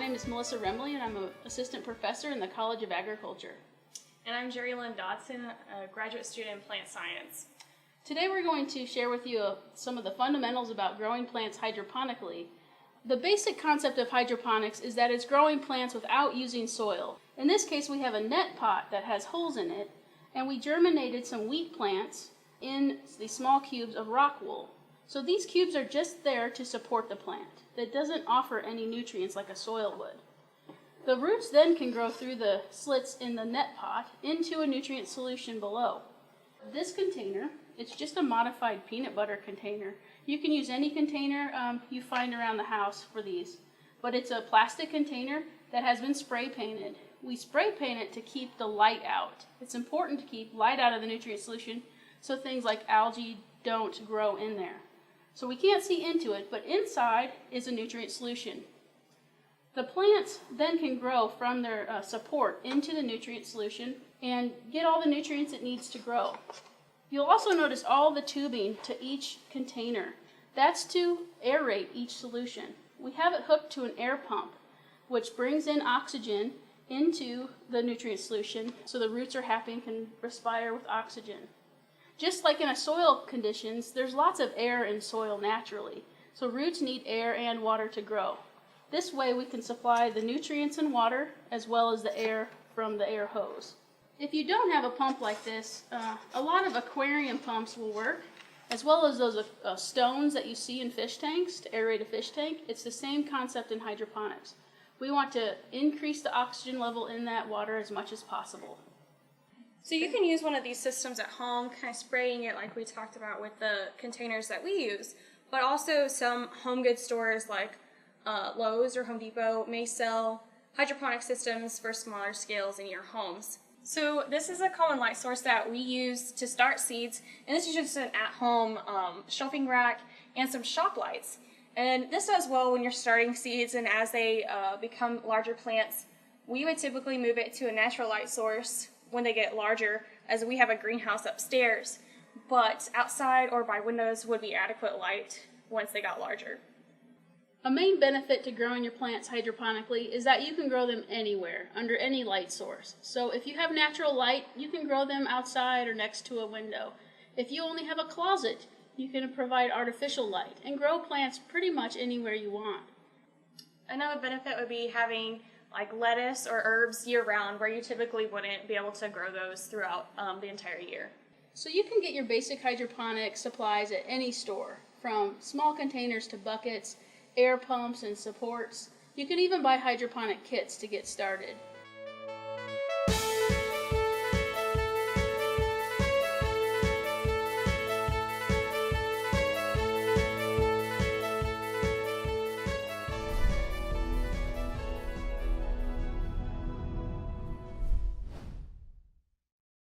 name is Melissa Remley, and I'm an assistant professor in the College of Agriculture. And I'm Jerri Lynn Dodson, a graduate student in plant science. Today we're going to share with you some of the fundamentals about growing plants hydroponically. The basic concept of hydroponics is that it's growing plants without using soil. In this case, we have a net pot that has holes in it, and we germinated some wheat plants in these small cubes of rock wool. So these cubes are just there to support the plant. That doesn't offer any nutrients like a soil would. The roots then can grow through the slits in the net pot into a nutrient solution below. This container, it's just a modified peanut butter container. You can use any container you find around the house for these, but it's a plastic container that has been spray painted. We spray paint it to keep the light out. It's important to keep light out of the nutrient solution so things like algae don't grow in there. So we can't see into it, but inside is a nutrient solution. The plants then can grow from their support into the nutrient solution and get all the nutrients it needs to grow. You'll also notice all the tubing to each container. That's to aerate each solution. We have it hooked to an air pump, which brings in oxygen into the nutrient solution so the roots are happy and can respire with oxygen. Just like in a soil conditions, there's lots of air in soil naturally, so roots need air and water to grow. This way we can supply the nutrients and water as well as the air from the air hose. If you don't have a pump like this, a lot of aquarium pumps will work, as well as those stones that you see in fish tanks to aerate a fish tank. It's the same concept in hydroponics. We want to increase the oxygen level in that water as much as possible. So you can use one of these systems at home, kind of spraying it like we talked about with the containers that we use, but also some home goods stores like Lowe's or Home Depot may sell hydroponic systems for smaller scales in your homes. So this is a common light source that we use to start seeds, and this is just an at-home shelving rack and some shop lights. And this does well when you're starting seeds, and as they become larger plants, we would typically move it to a natural light source when they get larger, as we have a greenhouse upstairs, but outside or by windows would be adequate light once they got larger. A main benefit to growing your plants hydroponically is that you can grow them anywhere, under any light source. So if you have natural light, you can grow them outside or next to a window. If you only have a closet, you can provide artificial light and grow plants pretty much anywhere you want. Another benefit would be having like lettuce or herbs year-round, where you typically wouldn't be able to grow those throughout the entire year. So you can get your basic hydroponic supplies at any store, from small containers to buckets, air pumps and supports. You can even buy hydroponic kits to get started.